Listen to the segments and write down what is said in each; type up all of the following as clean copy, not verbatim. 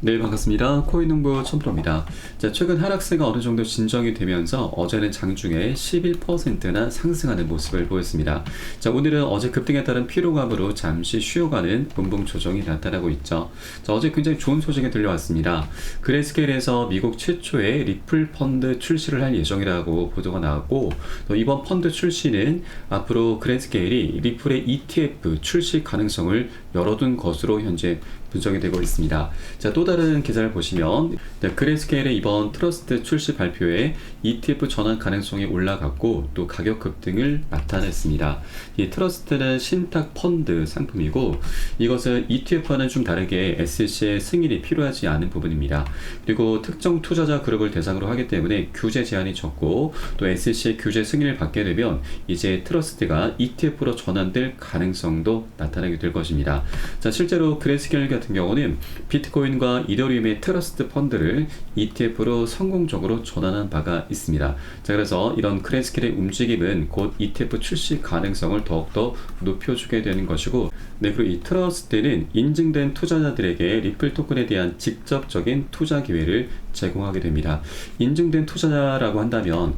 네, 반갑습니다. 코인농부 첨프로입니다. 자, 최근 하락세가 어느 정도 진정이 되면서 어제는 장중에 11%나 상승하는 모습을 보였습니다. 자, 오늘은 어제 급등에 따른 피로감으로 잠시 쉬어가는 분봉 조정이 나타나고 있죠. 자, 어제 굉장히 좋은 소식이 들려왔습니다. 그레이스케일에서 미국 최초의 리플 펀드 출시를 할 예정이라고 보도가 나왔고, 또 이번 펀드 출시는 앞으로 그레이스케일이 리플의 ETF 출시 가능성을 열어둔 것으로 현재 분석이 되고 있습니다. 자, 또 다른 기사를 보시면 그레이스케일의 이번 트러스트 출시 발표에 ETF 전환 가능성이 올라갔고 또 가격 급등을 나타냈습니다. 이 트러스트는 신탁 펀드 상품이고 이것은 ETF와는 좀 다르게 SEC의 승인이 필요하지 않은 부분입니다. 그리고 특정 투자자 그룹을 대상으로 하기 때문에 규제 제한이 적고 또 SEC의 규제 승인을 받게 되면 이제 트러스트가 ETF로 전환될 가능성도 나타나게 될 것입니다. 자, 실제로 그레이스케일 같은 경우는 비트코인과 이더리움의 트러스트 펀드를 ETF로 성공적으로 전환한 바가 있습니다. 자, 그래서 이런 그레이스케일의 움직임은 곧 ETF 출시 가능성을 더욱더 높여주게 되는 것이고, 네, 그리고 이 트러스트는 인증된 투자자들에게 리플 토큰에 대한 직접적인 투자 기회를 제공하게 됩니다. 인증된 투자자라고 한다면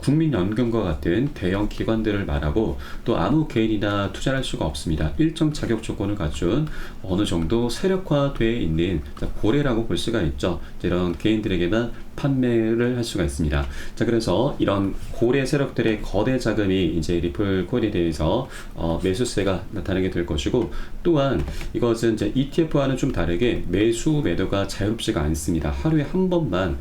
국민연금과 같은 대형 기관들을 말하고 또 아무 개인이나 투자할 수가 없습니다. 일정 자격 조건을 갖춘 어느 정도 세력화되어 있는 고래라고 볼 수가 있죠. 이런 개인들에게만 판매를 할 수가 있습니다. 자, 그래서 이런 고래 세력들의 거대 자금이 이제 리플 코인에 대해서 매수세가 나타나게 될 것이고, 또한 이것은 이제 ETF와는 좀 다르게 매수 매도가 자유롭지가 않습니다. 하루에 한 번만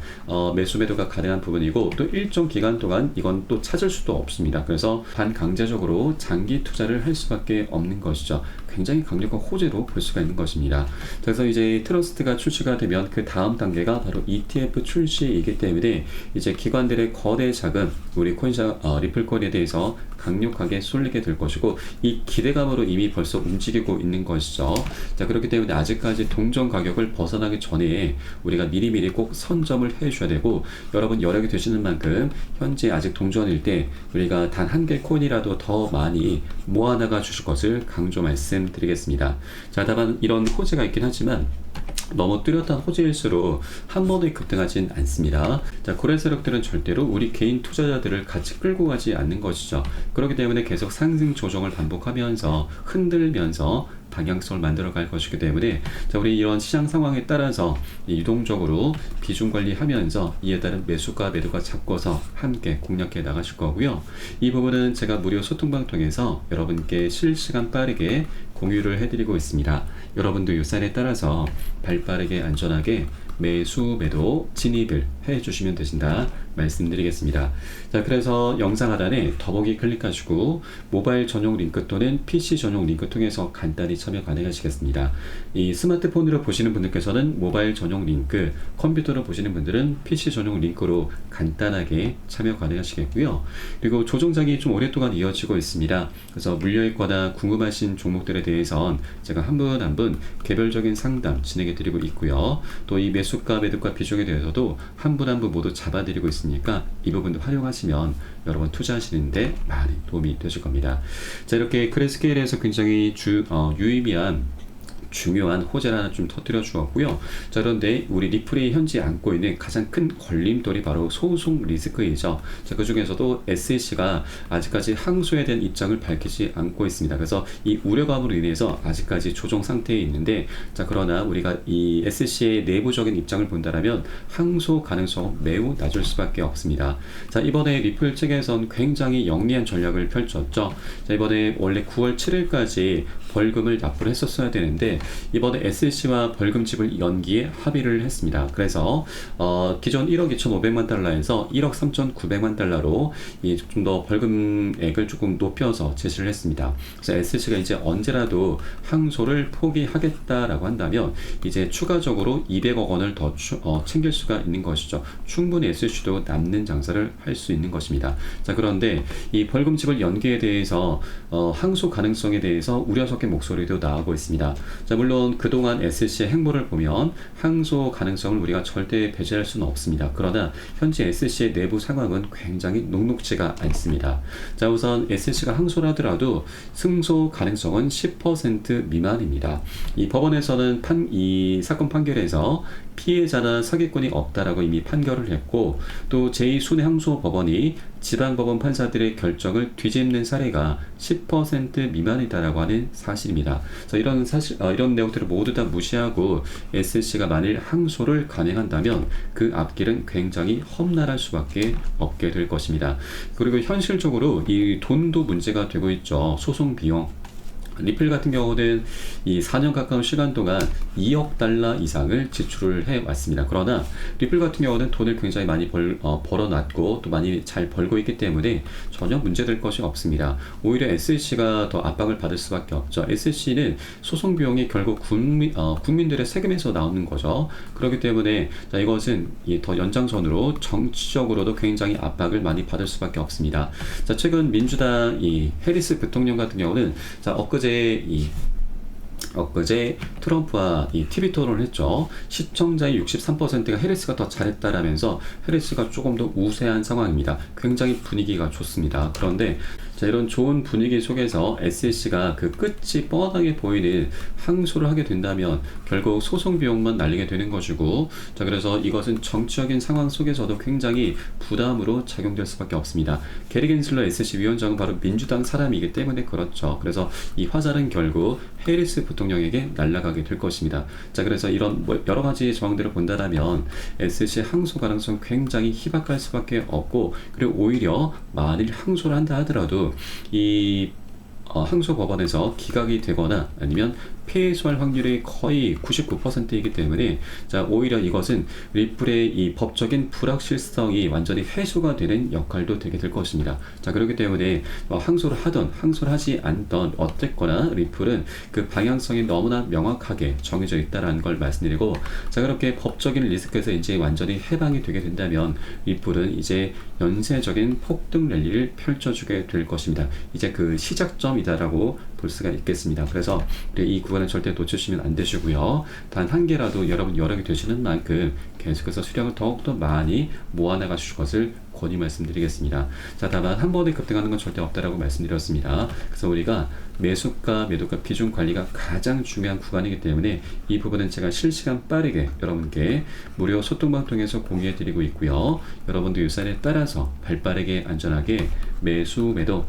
매수 매도가 가능한 부분이고 또 일정 기간 동안 이건 또 찾을 수도 없습니다. 그래서 반강제적으로 장기 투자를 할 수밖에 없는 것이죠. 굉장히 강력한 호재로 볼 수가 있는 것입니다. 그래서 이제 트러스트가 출시가 되면 그 다음 단계가 바로 ETF 출시이기 때문에 이제 기관들의 거대 자금, 우리 리플 코인에 대해서 강력하게 쏠리게 될 것이고, 이 기대감으로 이미 벌써 움직이고 있는 것이죠. 자, 그렇기 때문에 아직까지 동전 가격을 벗어나기 전에 우리가 미리미리 꼭 선점을 해줘야 되고, 여러분 여력이 되시는 만큼 현재 아직 동전일 때 우리가 단 한 개 코인이라도 더 많이 모아나가 주실 것을 강조 말씀드리겠습니다. 자, 다만 이런 호재가 있긴 하지만 너무 뚜렷한 호재일수록 한 번에 급등하진 않습니다. 자, 고래 세력들은 절대로 우리 개인 투자자들을 같이 끌고 가지 않는 것이죠. 그렇기 때문에 계속 상승 조정을 반복하면서 흔들면서 방향성을 만들어 갈 것이기 때문에, 자, 우리 이런 시장 상황에 따라서 유동적으로 비중 관리하면서 이에 따른 매수가 매도가 잡고서 함께 공략해 나가실 거고요. 이 부분은 제가 무료 소통방 통해서 여러분께 실시간 빠르게 공유를 해드리고 있습니다. 여러분도 이 사례에 따라서 발빠르게 안전하게 매수 매도 진입을 해주시면 되신다 말씀드리겠습니다. 자, 그래서 영상 하단에 더보기 클릭하시고 모바일 전용 링크 또는 PC 전용 링크 통해서 간단히 참여 가능하시겠습니다. 이 스마트폰으로 보시는 분들께서는 모바일 전용 링크, 컴퓨터로 보시는 분들은 PC 전용 링크로 간단하게 참여 가능하시겠고요. 그리고 조정장이 좀 오랫동안 이어지고 있습니다. 그래서 물려있거나 궁금하신 종목들에 대해선 제가 한 분 한 분 개별적인 상담 진행해 드리고 있고요. 또 이 매수가 매도가 비중에 대해서도 한 분 한 분 모두 잡아드리고 있으니까 이 부분도 활용하시면 여러분 투자하시는데 많이 도움이 되실 겁니다. 자, 이렇게 그레이스케일에서 굉장히 유의미한 중요한 호재를 하나 좀 터뜨려 주었고요. 자, 그런데 우리 리플이 현재 안고 있는 가장 큰 걸림돌이 바로 소송 리스크이죠. 자, 그 중에서도 SEC가 아직까지 항소에 대한 입장을 밝히지 않고 있습니다. 그래서 이 우려감으로 인해서 아직까지 조정 상태에 있는데, 자, 그러나 우리가 이 SEC의 내부적인 입장을 본다면 항소 가능성은 매우 낮을 수밖에 없습니다. 자, 이번에 리플 측에선 굉장히 영리한 전략을 펼쳤죠. 자, 이번에 원래 9월 7일까지 벌금을 납부를 했었어야 되는데 이번에 SEC와 벌금집을 연기에 합의를 했습니다. 그래서 기존 1억 2,500만 달러에서 1억 3,900만 달러로 좀 더 벌금액을 조금 높여서 제시를 했습니다. 그래서 SEC가 이제 언제라도 항소를 포기하겠다라고 한다면 이제 추가적으로 200억 원을 더 챙길 수가 있는 것이죠. 충분히 SEC도 남는 장사를 할 수 있는 것입니다. 자, 그런데 이 벌금집을 연기에 대해서 항소 가능성에 대해서 우려석 안타깝게 목소리도 나오고 있습니다. 자, 물론 그동안 SC의 행보를 보면 항소 가능성을 우리가 절대 배제할 수는 없습니다. 그러나 현재 SC의 내부 상황은 굉장히 녹록지가 않습니다. 자, 우선 SC가 항소를 하더라도 승소 가능성은 10% 미만입니다. 이 법원에서는 이 사건 판결에서 피해자나 사기꾼이 없다라고 이미 판결을 했고, 또 제2순회항소법원이 지방법원 판사들의 결정을 뒤집는 사례가 10% 미만이다라고 하는 사실입니다. 그래서 이런 내용들을 모두 다 무시하고 SC가 만일 항소를 간행한다면 그 앞길은 굉장히 험난할 수밖에 없게 될 것입니다. 그리고 현실적으로 이 돈도 문제가 되고 있죠. 소송 비용. 리플 같은 경우는 이 4년 가까운 시간 동안 2억 달러 이상을 지출을 해왔습니다. 그러나 리플 같은 경우는 돈을 굉장히 많이 벌어놨고 또 많이 잘 벌고 있기 때문에 전혀 문제될 것이 없습니다. 오히려 SC가 더 압박을 받을 수밖에 없죠. SC는 소송 비용이 결국 국민들의 세금에서 나오는 거죠. 그렇기 때문에 자, 이것은 더 연장선으로 정치적으로도 굉장히 압박을 많이 받을 수밖에 없습니다. 자, 최근 민주당 이 해리스 부통령 같은 경우는 자, 엊그제 트럼프와 이 TV 토론을 했죠. 시청자의 63%가 해리스가 더 잘했다라면서 해리스가 조금 더 우세한 상황입니다. 굉장히 분위기가 좋습니다. 그런데 자, 이런 좋은 분위기 속에서 SC가 그 끝이 뻔하게 보이는 항소를 하게 된다면 결국 소송 비용만 날리게 되는 것이고, 자, 그래서 이것은 정치적인 상황 속에서도 굉장히 부담으로 작용될 수밖에 없습니다. 게리 겐슬러 SC 위원장은 바로 민주당 사람이기 때문에 그렇죠. 그래서 이 화살은 결국 해리스 부통령에게 날아가게 될 것입니다. 자, 그래서 이런 여러 가지 정황들을 본다면 SC 항소 가능성 굉장히 희박할 수밖에 없고, 그리고 오히려 만일 항소를 한다 하더라도 이 항소법원에서 기각이 되거나 아니면 패소할 확률이 거의 99%이기 때문에 자, 오히려 이것은 리플의 이 법적인 불확실성이 완전히 해소가 되는 역할도 되게 될 것입니다. 자, 그렇기 때문에 항소를 하던 항소를 하지 않던 어쨌거나 리플은 그 방향성이 너무나 명확하게 정해져 있다는 걸 말씀드리고, 자, 그렇게 법적인 리스크에서 이제 완전히 해방이 되게 된다면 리플은 이제 연쇄적인 폭등 랠리를 펼쳐주게 될 것입니다. 이제 그 시작점이다라고 볼 수가 있겠습니다. 그래서 이 구간은 절대 놓치시면 안 되시고요. 단 한 개라도 여러분 여력이 되시는 만큼 계속해서 수량을 더욱더 많이 모아나가 주실 것을 권유 말씀드리겠습니다. 자, 다만 한 번에 급등하는 건 절대 없다라고 말씀드렸습니다. 그래서 우리가 매수가, 매도가 비중 관리가 가장 중요한 구간이기 때문에 이 부분은 제가 실시간 빠르게 여러분께 무료 소통방 통해서 공유해 드리고 있고요. 여러분도 유산에 따라서 발빠르게 안전하게 매수, 매도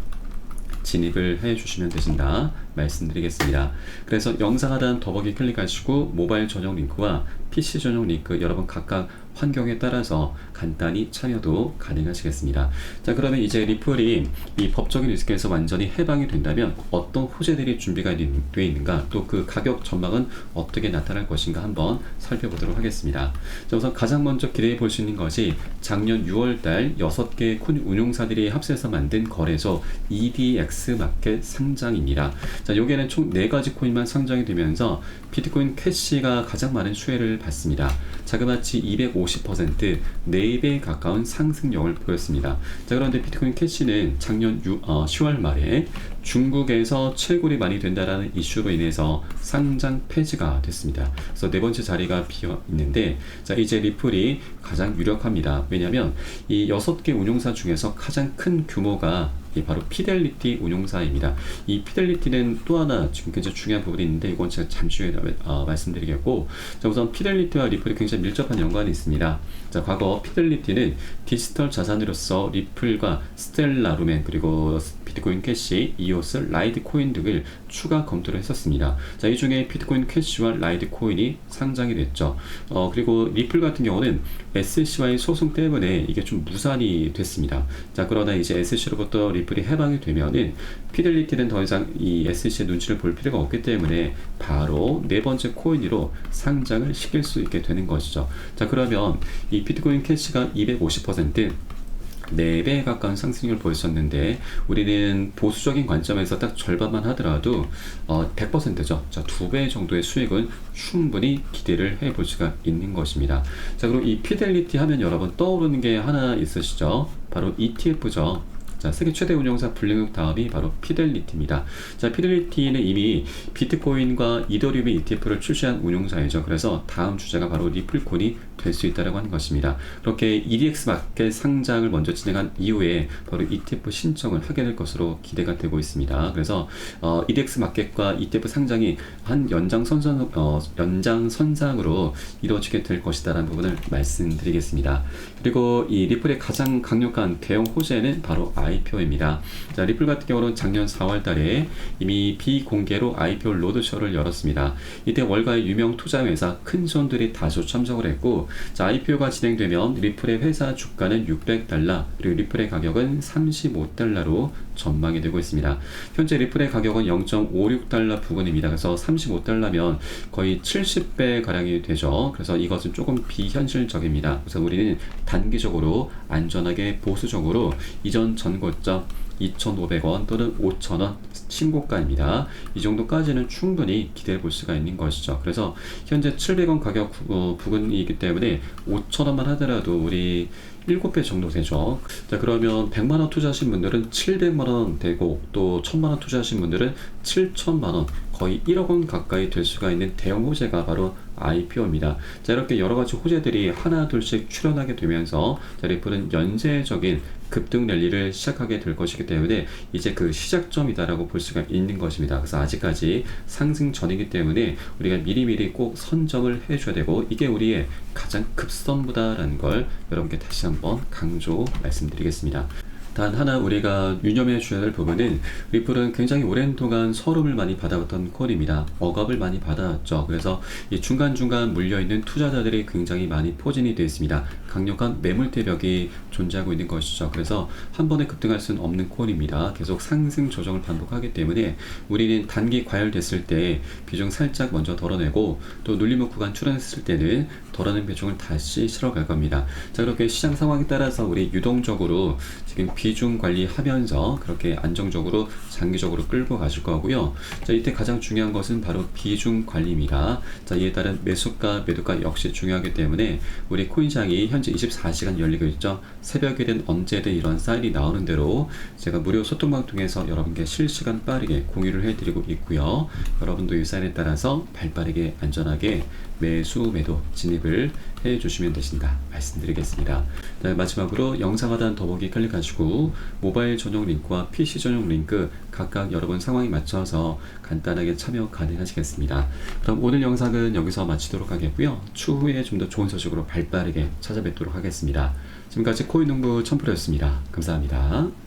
진입을 해 주시면 되신다 말씀드리겠습니다. 그래서 영상 하단 더보기 클릭하시고 모바일 전용 링크와 PC 전용 링크 여러분 각각 환경에 따라서 간단히 참여도 가능하시겠습니다. 자, 그러면 이제 리플이 이 법적인 리스크에서 완전히 해방이 된다면 어떤 호재들이 준비가 되어 있는가, 또 그 가격 전망은 어떻게 나타날 것인가 한번 살펴보도록 하겠습니다. 자, 우선 가장 먼저 기대해 볼 수 있는 것이 작년 6월달 6개 큰 운용사들이 합세해서 만든 거래소 EDX 마켓 상장입니다. 자, 여기에는 총 4가지 코인만 상장이 되면서 비트코인 캐시가 가장 많은 수혜를 받습니다. 자그마치 250%, 4배 가까운 상승력을 보였습니다. 자, 그런데 비트코인 캐시는 작년 10월 말에 중국에서 채굴이 많이 된다라는 이슈로 인해서 상장 폐지가 됐습니다. 그래서 4번째 자리가 비어 있는데, 자, 이제 리플이 가장 유력합니다. 왜냐하면 이 6개 운용사 중에서 가장 큰 규모가 바로 피델리티 운용사입니다. 이 피델리티는 또 하나 지금 굉장히 중요한 부분이 있는데 이건 제가 잠시 후에 말씀드리겠고, 자, 우선 피델리티와 리플이 굉장히 밀접한 연관이 있습니다. 자, 과거 피델리티는 디지털 자산으로서 리플과 스텔라 루멘 그리고 비트코인 캐시, 이오스, 라이트 코인 등을 추가 검토를 했었습니다. 자, 이 중에 비트코인 캐시와 라이트 코인이 상장이 됐죠. 그리고 리플 같은 경우는 SC와의 소송 때문에 이게 좀 무산이 됐습니다. 자, 그러나 이제 SC로부터 리플이 해방이 되면은 피델리티는 더 이상 이 SC의 눈치를 볼 필요가 없기 때문에 바로 4번째 코인으로 상장을 시킬 수 있게 되는 것이죠. 자, 그러면 이 비트코인 캐시가 250%, 4배 가까운 상승률을 보였었는데 우리는 보수적인 관점에서 딱 절반만 하더라도 100%죠. 자, 2배 정도의 수익은 충분히 기대를 해볼 수가 있는 것입니다. 자, 그리고 이 피델리티 하면 여러분 떠오르는 게 하나 있으시죠? 바로 ETF죠. 자, 자, 세계 최대 운용사 블랙록 다음이 바로 피델리티입니다. 자, 피델리티는 이미 비트코인과 이더리움 ETF를 출시한 운용사이죠. 그래서 다음 주자가 바로 리플콘이 될 수 있다라고 하는 것입니다. 그렇게 EDX 마켓 상장을 먼저 진행한 이후에 바로 ETF 신청을 하게 될 것으로 기대가 되고 있습니다. 그래서 EDX 마켓과 ETF 상장이 한 연장선상으로 이루어지게 될 것이다라는 부분을 말씀드리겠습니다. 그리고 이 리플의 가장 강력한 대형 호재는 바로 IPO입니다. 자, 리플 같은 경우는 작년 4월 달에 이미 비공개로 IPO 로드쇼를 열었습니다. 이때 월가의 유명 투자회사 큰 손들이 다수 참석을 했고, 자, IPO가 진행되면 리플의 회사 주가는 $600, 그리고 리플의 가격은 $35로 전망이 되고 있습니다. 현재 리플의 가격은 $0.56 부근입니다. 그래서 $35면 거의 70배 가량이 되죠. 그래서 이것은 조금 비현실적입니다. 그래서 우리는 단기적으로 안전하게 보수적으로 이전 전고점 2,500원 또는 5,000원 신고가입니다. 이 정도까지는 충분히 기대해 볼 수가 있는 것이죠. 그래서 현재 700원 가격 부근이기 때문에 5,000원만 하더라도 우리 7배 정도 되죠. 자, 그러면 100만원 투자하신 분들은 700만원 되고, 또 1000만원 투자하신 분들은 7천만원, 거의 1억원 가까이 될 수가 있는 대형 호재가 바로 IPO입니다. 자, 이렇게 여러가지 호재들이 하나 둘씩 출현하게 되면서 자, 리플은 연쇄적인 급등 랠리를 시작하게 될 것이기 때문에 이제 그 시작점이다라고 볼 수가 있는 것입니다. 그래서 아직까지 상승 전이기 때문에 우리가 미리미리 꼭 선점을 해줘야 되고, 이게 우리의 가장 급선무다라는 걸 여러분께 다시 한번 강조 말씀드리겠습니다. 단 하나 우리가 유념해 주셔야 될 부분은, 리플은 굉장히 오랜 동안 서름을 많이 받아왔던 코인입니다. 억압을 많이 받아왔죠. 그래서 이 중간중간 물려있는 투자자들이 굉장히 많이 포진이 되어 있습니다. 강력한 매물대벽이 존재하고 있는 것이죠. 그래서 한 번에 급등할 수는 없는 코인입니다. 계속 상승 조정을 반복하기 때문에 우리는 단기 과열됐을 때 비중 살짝 먼저 덜어내고, 또 눌림목 구간 출현했을 때는 덜어낸 비중을 다시 실어갈 겁니다. 자, 그렇게 시장 상황에 따라서 우리 유동적으로 지금 비중 관리하면서 그렇게 안정적으로 장기적으로 끌고 가실 거고요. 자, 이때 가장 중요한 것은 바로 비중 관리입니다. 자, 이에 따른 매수가 매도가 역시 중요하기 때문에 우리 코인시장이 현재 24시간 열리고 있죠. 새벽이든 언제든 이런 사인이 나오는 대로 제가 무료 소통방 통해서 여러분께 실시간 빠르게 공유를 해드리고 있고요. 여러분도 이 사인에 따라서 발빠르게 안전하게 매수 매도 진입을 해주시면 되신다 말씀드리겠습니다. 자, 마지막으로 영상 하단 더보기 클릭하시고 모바일 전용 링크와 PC 전용 링크 각각 여러분 상황에 맞춰서 간단하게 참여 가능하시겠습니다. 그럼 오늘 영상은 여기서 마치도록 하겠고요. 추후에 좀 더 좋은 소식으로 발빠르게 찾아뵙도록 하겠습니다. 지금까지 코인농부 첨프로였습니다. 감사합니다.